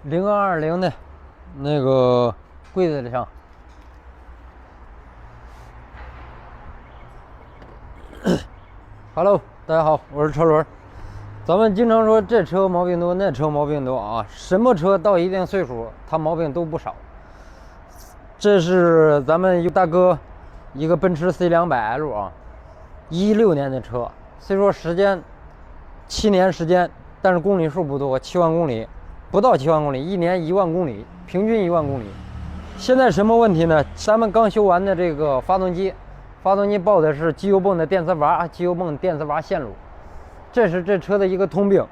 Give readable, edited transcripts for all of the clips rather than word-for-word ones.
0220的那个柜子上。Hello， 大家好，我是车轮。咱们经常说这车毛病多，那车毛病多啊，什么车到一定岁数，它毛病都不少。这是咱们一大哥，一个奔驰 C200L 啊，16年的车，虽说时间7年时间，但是公里数不多，7万公里，不到7万公里，一年1万公里，平均1万公里。现在什么问题呢？咱们刚修完的这个发动机报的是机油泵的电磁阀、机油泵电磁阀线路，这是这车的一个通病。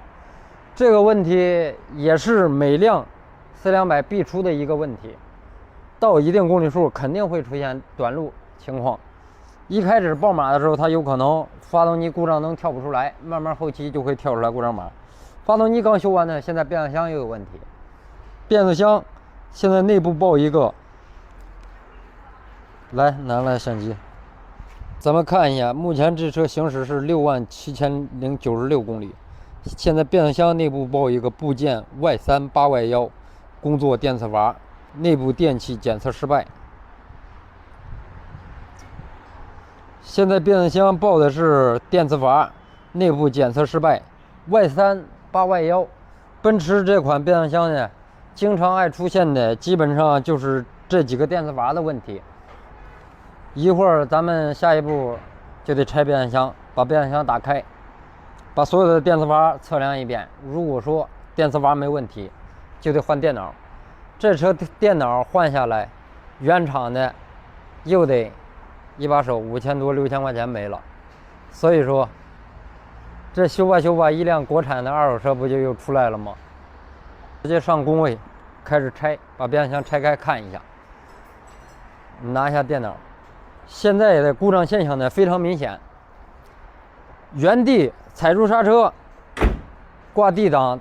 这个问题也是每辆C200必出的一个问题。到一定公里数肯定会出现短路情况。一开始报码的时候，它有可能发动机故障灯跳不出来，慢慢后期就会跳出来故障码。发动机刚修完呢，现在变速箱又有问题。变速箱现在内部报一个，来拿来相机，咱们看一下，目前这车行驶是67096公里。现在变速箱内部报一个部件 Y38Y1工作电磁阀。内部电气检测失败。现在变速箱报的是电磁阀内部检测失败 Y38Y1。奔驰这款变速箱呢，经常爱出现的基本上就是这几个电磁阀的问题。一会儿咱们下一步就得拆变速箱，把变速箱打开，把所有的电磁阀测量一遍。如果说电磁阀没问题，就得换电脑。这车电脑换下来，原厂的又得一把手5000多6000块钱没了。所以说，这修吧，一辆国产的二手车不就又出来了吗？直接上工位，开始拆，把变速箱拆开看一下。拿一下电脑，现在的故障现象呢非常明显，原地踩住刹车、挂 D 档，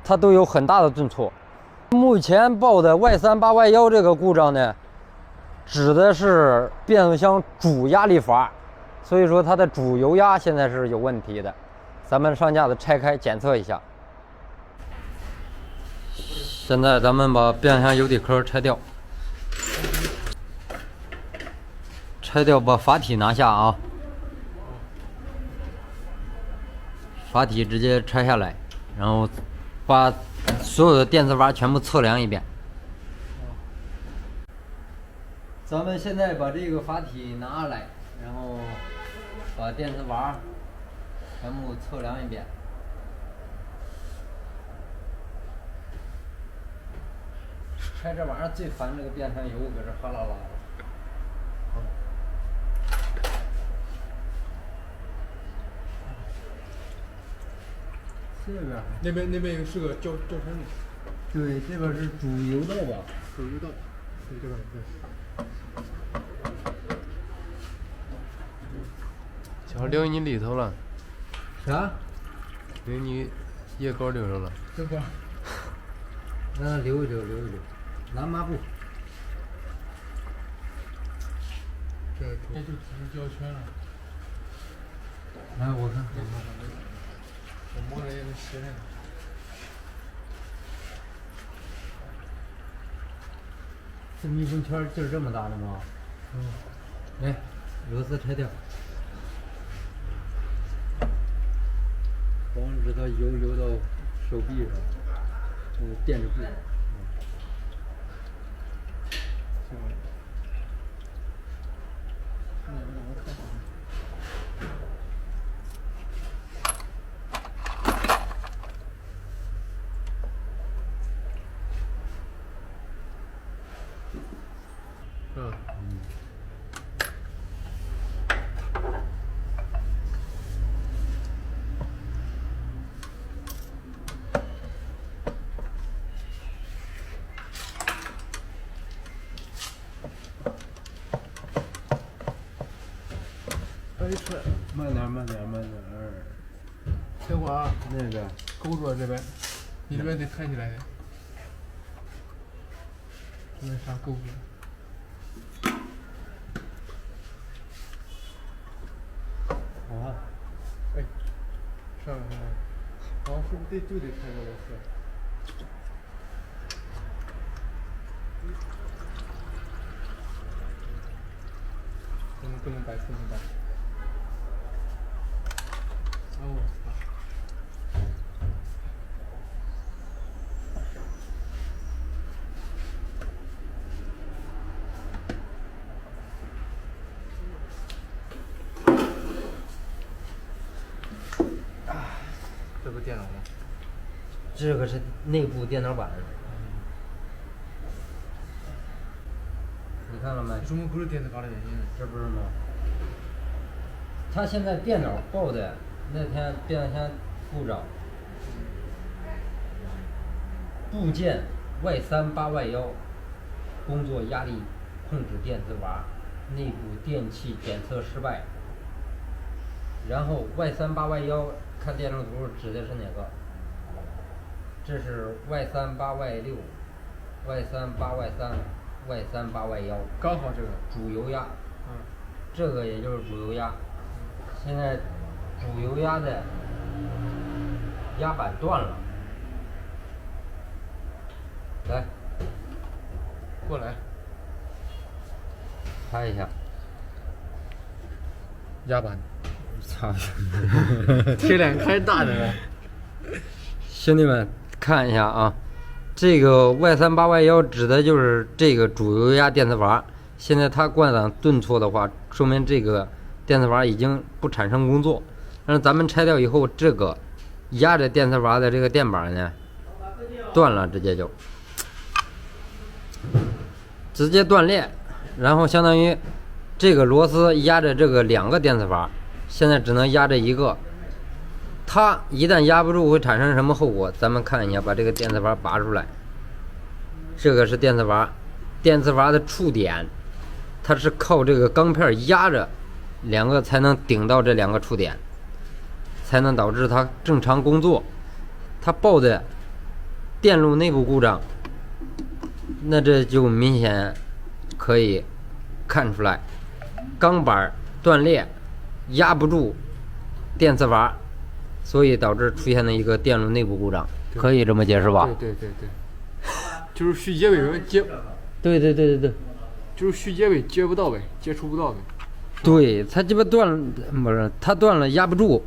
它都有很大的顿挫。目前报的 Y38Y1这个故障呢，指的是变速箱主压力阀，所以说它的主油压现在是有问题的。咱们上架子拆开检测一下。现在咱们把变速箱油底壳拆掉，把阀体拿下啊，阀体直接拆下来，然后把所有的电磁阀全部测量一遍。咱们现在把这个阀体拿下来，然后把电磁阀全部测量一遍。开这玩意儿最烦这个变速箱油搁这哗啦啦的。这边那边是个轿车里。对，这边是主油道吧？主油道，对这边对。瞧领你里头了。啥？领你叶膏里头了。这个。那留一留，拿抹布。这就只是胶圈了。来，我看。我摸着也能吸那个。这密封圈劲儿这么大的吗？来，螺丝拆掉，防止它油流到手臂上，垫着布。飞出来，慢点。这会儿那边勾住了这边，你这边得抬起来的。这边啥勾住了？啊，哎，上来，好像是不是就得抬个螺丝？不能摆，不能摆。哦。这不电脑吗？这个是内部电脑板。你看了没？为什么不是电子发的原因？这不是吗？他现在电脑报的那天变速箱故障，部件 Y38Y1，工作压力控制电子阀，内部电器检测失败。然后 Y38Y1看电路图指的是哪个？这是 Y38Y6、Y38Y3、Y38Y1，刚好这个。主油压。嗯。这个也就是主油压。现在主油压的压板断了。来，过来。拍一下。压板。操！贴脸开大的了。兄弟们看一下啊，这个 Y38Y1指的就是这个主油压电磁阀。现在它挂档顿挫的话，说明这个电磁阀已经不产生工作。但是咱们拆掉以后，这个压着电磁阀的这个电板呢，断了，直接断裂，然后相当于这个螺丝压着这个2个电磁阀，现在只能压着一个。它一旦压不住会产生什么后果？咱们看一下，把这个电磁阀拔出来。这个是电磁阀，电磁阀的触点，它是靠这个钢片压着2个才能顶到这2个触点，才能导致它正常工作。它报的电路内部故障，那这就明显可以看出来，钢板断裂，压不住电磁阀，所以导致出现了一个电路内部故障，可以这么解释吧？对，就是续接尾接。对，就是续接尾接不到呗，接触不到呗。对，它鸡巴断了，不是它断了压不住。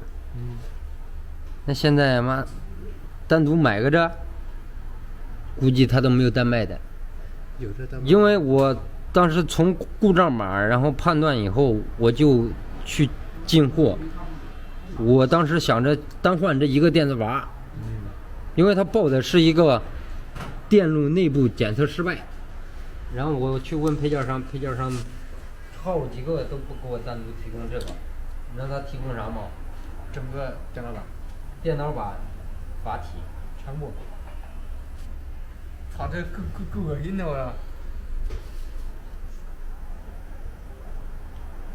那现在妈单独买个这，估计他都没有单卖的。有这单卖。因为我当时从故障码然后判断以后，我就去进货。我当时想着单换这一个电磁阀，因为它报的是一个电路内部检测失败。然后我去问配件商，配件商好几个都不给我单独提供这个。你知道他提供啥吗？整个电脑板。电脑板、阀体全部。操，这够恶心的我呀！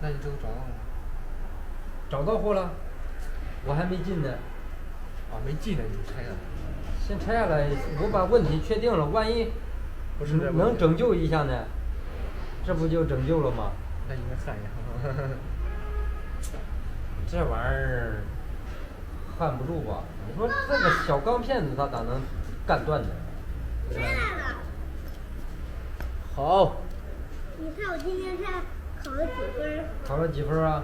那你这个找到了吗？找到货了，我还没进呢。啊，没进呢，你就拆了。先拆下来，我把问题确定了，万一不是能拯救一下呢？这不就拯救了吗？那应该焊一下。这玩意儿焊不住吧？你说这个小钢片子它咋能干断呢？回来了。好。你看我今天才考了几分？考了几分啊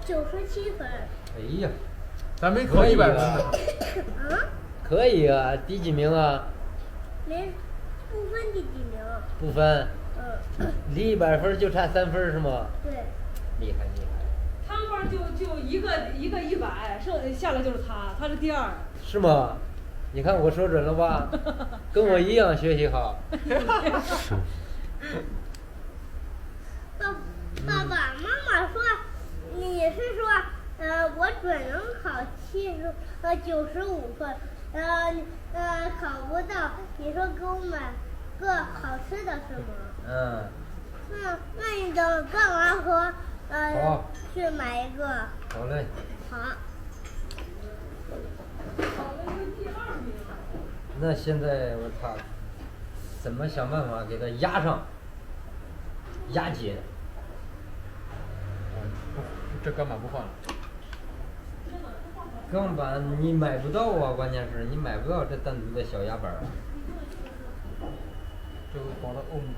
97分。哎呀，咱没考100分呢。啊？可以啊，第几名啊？不分第几名。不分。离100分就差3分是吗？对。厉害。他们班就一个100，剩下来就是他是第2。是吗？你看我说准了吧？跟我一样学习好。爸爸妈妈说，你是说，我准能考95分，考不到，你说给我买个好吃的是吗？那你等干完活，好去买一个。好嘞。好。那现在我操，怎么想办法给它压上？压解。这钢板不换了。钢板你买不到啊，关键是你买不到这单独的小压板。这个绑到欧姆，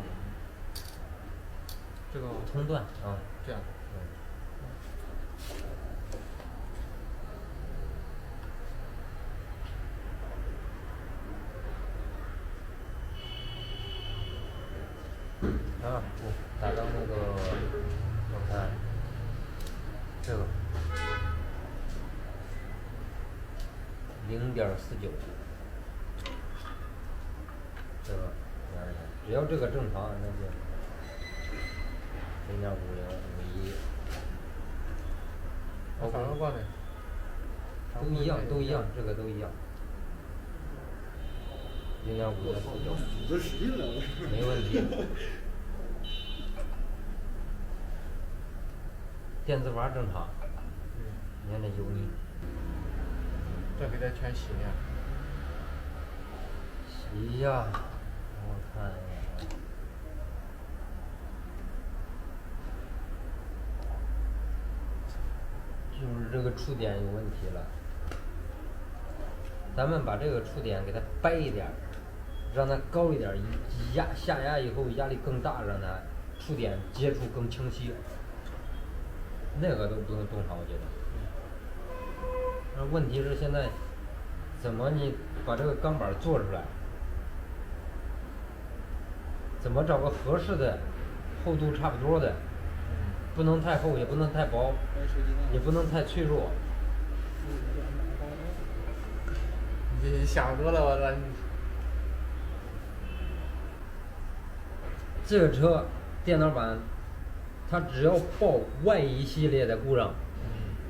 这个通断啊。这样。啊，打到那个，我看这个0.49，这个只要这个正常，那就0.5051。反正挂的。都一样，都一样，这个都一样。0.5049，没问题。电子阀正常，你看这油腻。这给它全洗了。洗呀，我看一下。就是这个触点有问题了，咱们把这个触点给它掰一点儿，让它高一点儿，下压以后压力更大，让它触点接触更清晰。那个都不用动它，我觉得。那问题是现在怎么你把这个钢板做出来？怎么找个合适的厚度差不多的？不能太厚，也不能太薄，也不能太脆弱。你想多了，我操！这个车电脑版，它只要报 Y1系列的故障，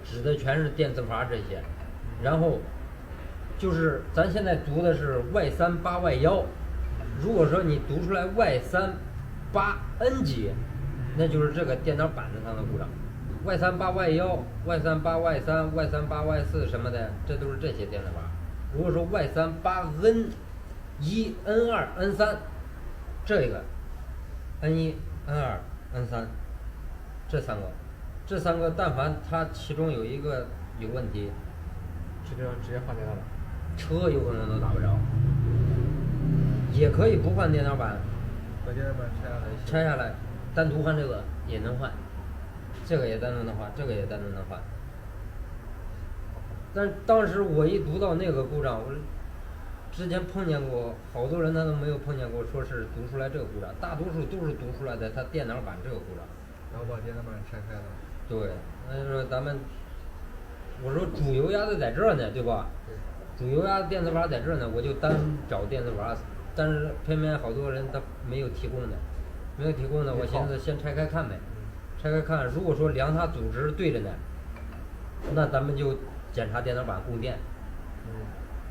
指的全是电磁阀这些，然后就是咱现在读的是 Y38Y1，如果说你读出来 Y38N 级，那就是这个电脑板子上的故障。Y38Y1、Y38Y3、Y38Y4什么的，这都是这些电磁阀。如果说 Y38N1、N2、N3，这个 N1、N2、N3，这三个，但凡它其中有一个有问题，直接换电脑板。车有可能都打不着。也可以不换电脑板，把电脑板拆下来，单独换这个也能换，这个也单独能换，这个也单独能换。但当时我一读到那个故障，我之前碰见过好多人，他都没有碰见过，说是读出来这个故障，大多数都是读出来的他电脑板这个故障。然后把电脑板拆开了。对，那就说我说主油压的在这儿呢，对吧？对。主油压的电磁阀在这儿呢，我就单找电磁阀，但是偏偏好多人他没有提供的，我寻思先拆开看呗，拆开看，如果说量它组织对着呢，那咱们就检查电脑板供电。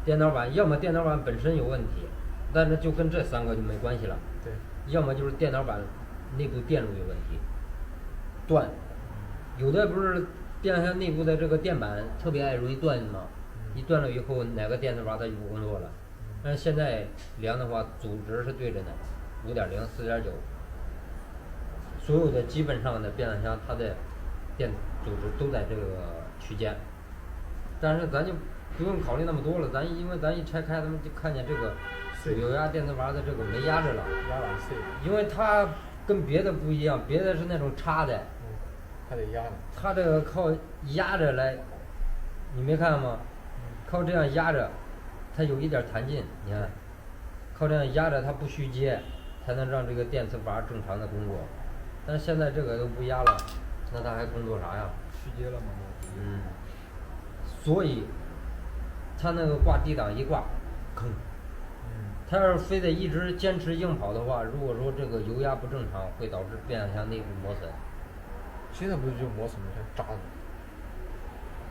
电脑板要么电脑板本身有问题，但是就跟这三个就没关系了。对。要么就是电脑板内部电路有问题，断。有的不是电脑内部的这个电板特别容易断吗？一断了以后，哪个电磁阀它就不工作了。但是现在量的话，组织是对着的，5.0、4.9，所有的基本上的变速箱它的电组织都在这个区间。但是咱就不用考虑那么多了，因为咱一拆开，咱们就看见这个主油压电磁阀的这个没压着了，压板碎。因为它跟别的不一样，别的是那种插的。还得压的。它这个靠压着来，你没看吗？靠这样压着，它有一点弹劲，你看，靠这样压着它不虚接，才能让这个电磁阀正常的工作。但是现在这个都不压了，那它还工作啥呀？虚接了吗？所以，它那个挂 D 档一挂，坑。它要是非得一直坚持硬跑的话，如果说这个油压不正常，会导致变速箱内部磨损。现在不是就磨损吗？像渣子。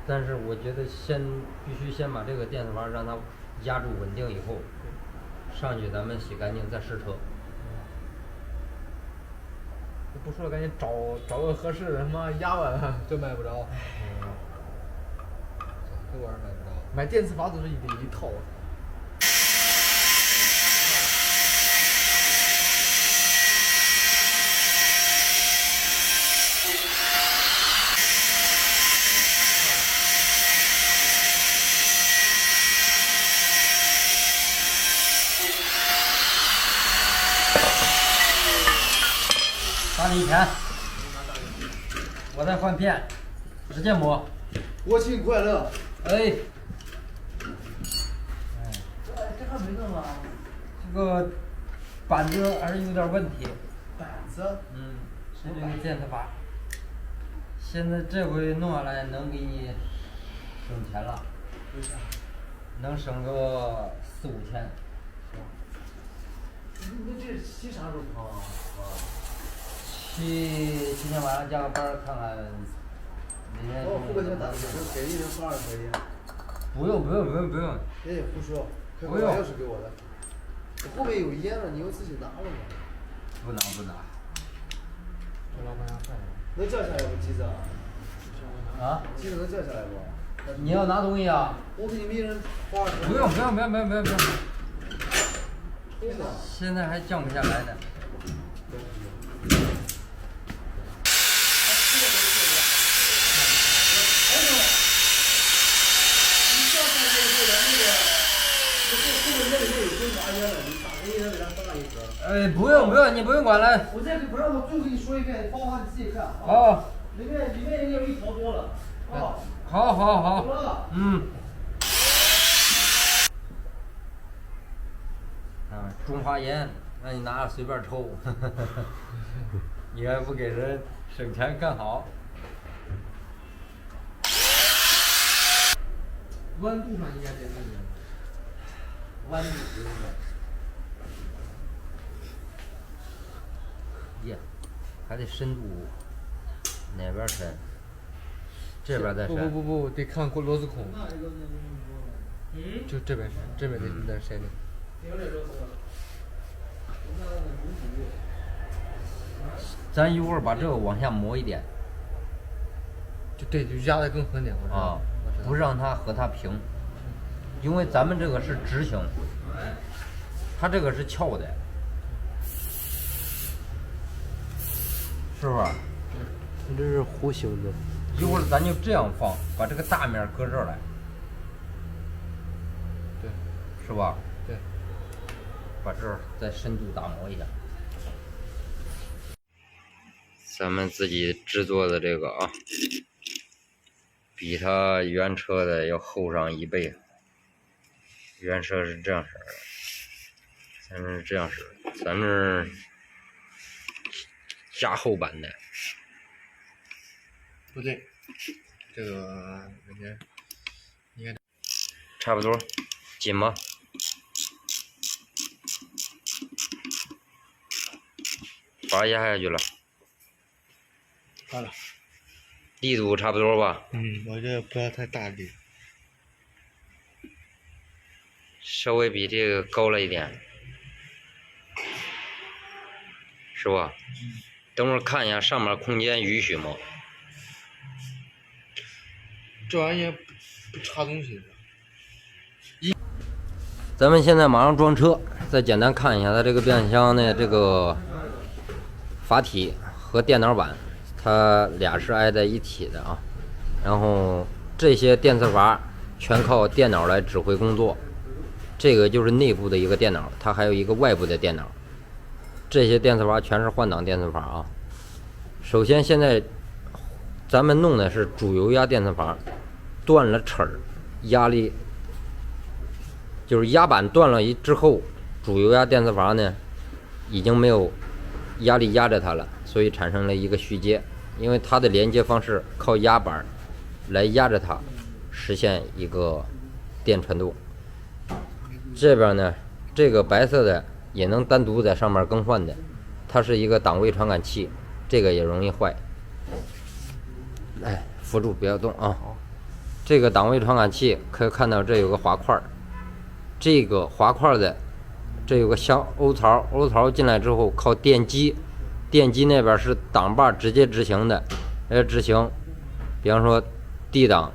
但是我觉得必须先把这个电磁阀让它压住稳定以后，上去咱们洗干净再试车。不说了，赶紧找个合适的他妈压吧，真买不着。这玩意儿买不着。买电磁阀都是一套。礼钱，我再换片，直接摸。国庆快乐！哎，这还没弄啊？这个板子还是有点问题。板子？嗯，是这个电磁阀。现在这回弄下来能给你省钱了。为啥？能省个4、5千。你这漆啥时候跑啊？去今天晚上加个班看看。明天。我付个钱打钱，给1人发2块钱。不用。哎，胡说，不用。钥匙给我的。我后面有烟了，你又自己拿了吗？不拿。这老板娘坏了。能叫下来不，机子啊？啊？机子能叫下来不？你要拿东西啊？我给你们1人发2块。不用。为啥？现在还降不下来呢。哎，不用，你不用管了。我这个不让我最后给你说一遍，方法你自己看啊。好。里面有1条多了。啊。好。多了。嗯。中华烟，让你拿着随便抽。你还不给人省钱干好。弯度上应该得那个。弯度不用的。耶，还得深度，哪边深？这边再深。不，得看过螺丝孔。就这边深，这边得深的。咱一会儿把这个往下磨一点。就压得更狠点。啊，不让它和它平，因为咱们这个是直行，它这个是翘的。是不是？你这是弧形的。一会儿咱就这样放，把这个大面搁这儿来。对。是吧？对。把这儿再深度打磨一下。咱们自己制作的这个啊，比它原车的要厚上1倍。原车是这样式的，咱这是这样式的，咱这加厚版的。不对，这个应该差不多，紧吗？把压下去了。好了。力度差不多吧？我这不要太大力。稍微比这个高了一点，是吧？等会儿看一下上面空间允许吗？这玩意不插东西。咱们现在马上装车，再简单看一下它这个变速箱的这个阀体和电脑板，它俩是挨在一起的啊。然后这些电磁阀全靠电脑来指挥工作，这个就是内部的一个电脑，它还有一个外部的电脑。这些电磁阀全是换挡电磁阀啊。首先现在咱们弄的是主油压电磁阀，断了齿儿，压力就是压板断了之后，主油压电磁阀呢已经没有压力压着它了，所以产生了一个虚接，因为它的连接方式靠压板来压着它，实现一个电传动。这边呢，这个白色的也能单独在上面更换的，它是一个档位传感器，这个也容易坏。来，扶住不要动啊。这个档位传感器可以看到这有个滑块，这个滑块的这有个小欧槽，欧槽进来之后靠电机，电机那边是档把直接执行的，执行，比方说 D 档、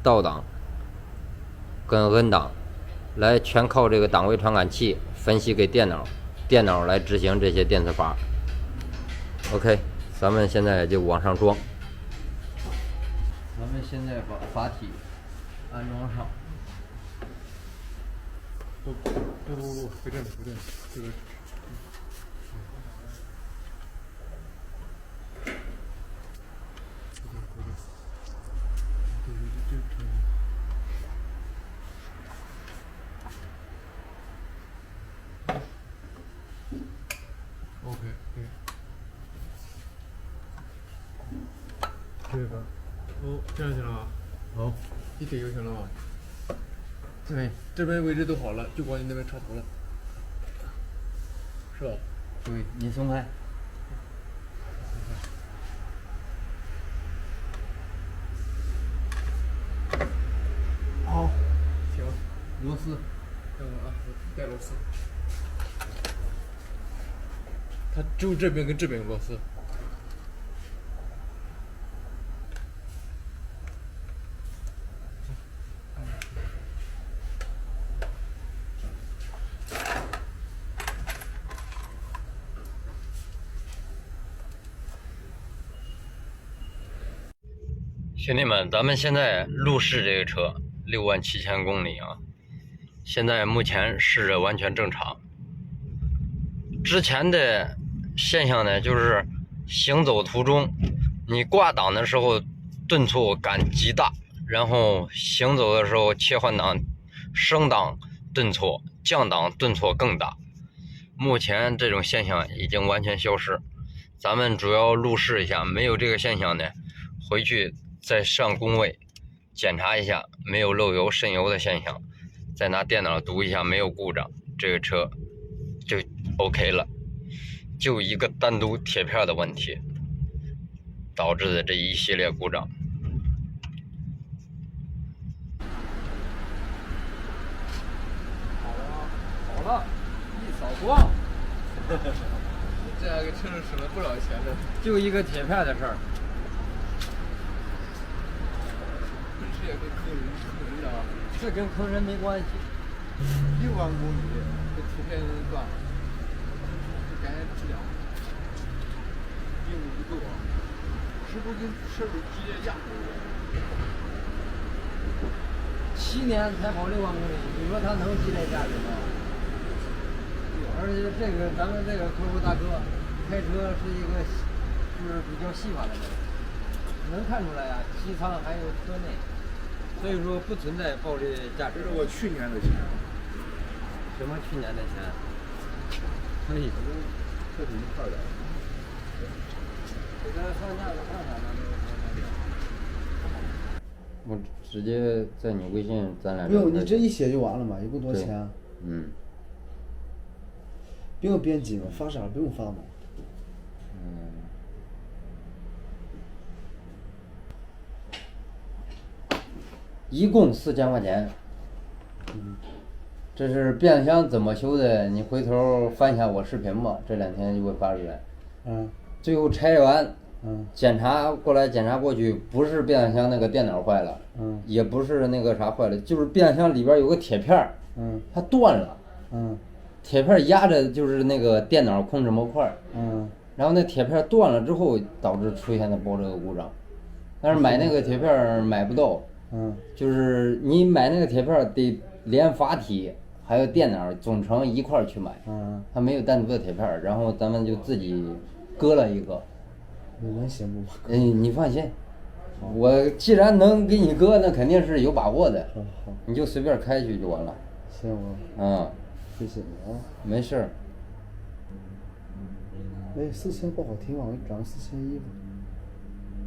倒档跟 N 档，来全靠这个档位传感器分析给电脑，电脑来执行这些电磁阀。OK， 咱们现在就往上装。咱们现在把阀体安装上。不，回正，这个。这个，哦，这样行了吗？好，一推就行了吗？对，这边位置都好了，就光你那边插头了，是吧？对，你松开。好，行，螺丝，等会啊，我带螺丝。它只有这边跟这边有螺丝。兄弟们，咱们现在路试这个车67000公里啊，现在目前试着完全正常。之前的现象呢，就是行走途中，你挂档的时候顿挫感极大，然后行走的时候切换档、升档顿挫、降档顿挫更大。目前这种现象已经完全消失。咱们主要路试一下，没有这个现象呢，回去再上工位检查一下没有漏油渗油的现象，再拿电脑读一下没有故障，这个车就 OK 了。就一个单独铁片的问题导致的这一系列故障。好了，一扫光。这样给车上省了不少钱呢。就一个铁片的事儿。本事也跟坑人啊。这跟坑人没关系。6万公里，这铁片能断，这感觉质量硬度不够啊，是不是跟车主直接压7年才跑6万公里，你说他能积累价值吗？而且这个咱们这个客户大哥开车是一个就是比较细法的人，能看出来啊，机舱还有车内，所以说不存在暴力驾驶。这是我去年的钱。什么去年的钱？可以。车主一块的。给他上架子看看我直接在你微信咱俩。不用，你这一写就完了嘛，一共多少钱啊？嗯。不用编辑嘛，发啥不用发嘛。一共4000块钱。这是变速箱怎么修的？你回头翻一下我视频吧，这2天就会发出来。最后拆完，检查过去，不是变速箱那个电脑坏了，也不是那个啥坏了，就是变速箱里边有个铁片儿，它断了，铁片压着就是那个电脑控制模块，然后那铁片断了之后导致出现的报这个故障，但是买那个铁片买不到，就是你买那个铁片得连阀体还有电脑总成一块去买，它没有单独的铁片，然后咱们就自己割了一个。你能行不？你放心，我既然能给你割，那肯定是有把握的。好，你就随便开去就完了。行吧。谢谢你啊。没事儿。哎，4000不好听吧？我给你转个4100吧。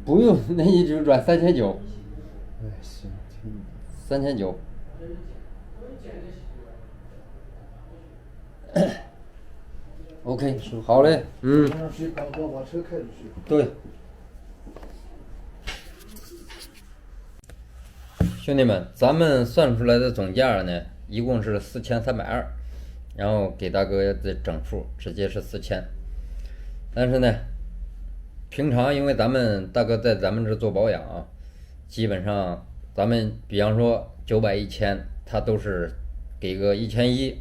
不用，那你就转3900。哎，行，听你的。3900。OK， 好嘞，马上去把车开出去。对。兄弟们，咱们算出来的总价呢，一共是4320，然后给大哥的整数直接是4000。但是呢，平常因为咱们大哥在咱们这做保养啊，基本上咱们比方说900、1000，他都是给个1100，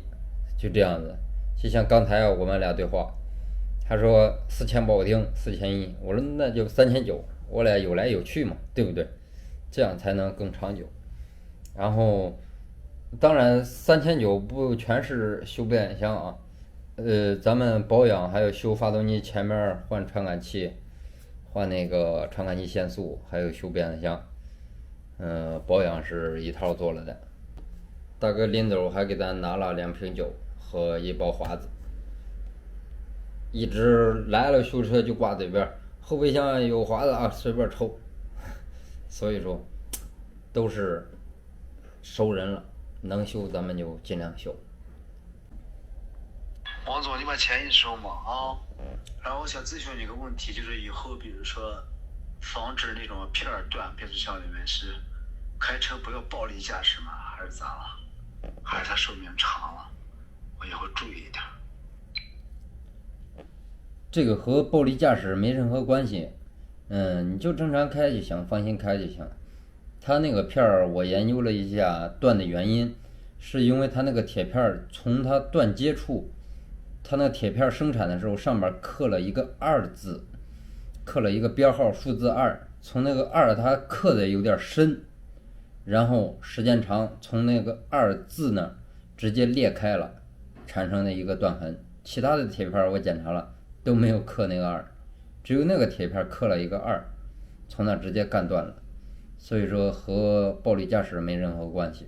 就这样子。就像刚才我们俩对话，他说4000不好听，4100，我说那就3900，我俩有来有去嘛，对不对？这样才能更长久。然后，当然3900不全是修变速箱啊，咱们保养还有修发动机前面换传感器，换那个传感器限速，还有修变速箱，保养是一套做了的。大哥临走还给咱拿了2瓶酒和一包华子，一直来了修车就挂嘴边，后备箱有华子啊，随便抽。所以说都是熟人了，能修咱们就尽量修。王总，你把钱一收嘛啊。然后我想咨询你个问题，就是以后比如说防止那种片儿断，变速箱里面是开车不要暴力驾驶吗？还是咋了？还是它寿命长了？我以后注意一点。这个和暴力驾驶没任何关系，你就正常开就行，放心开就行。它那个片儿我研究了一下，断的原因是因为它那个铁片儿从它断接处，它那个铁片生产的时候上面刻了一个2字，刻了一个编号数字2，从那个2它刻的有点深，然后时间长从那个2字那直接裂开了，产生的一个断痕。其他的铁片我检查了都没有刻那个2，只有那个铁片刻了一个2，从那直接干断了。所以说和暴力驾驶没任何关系。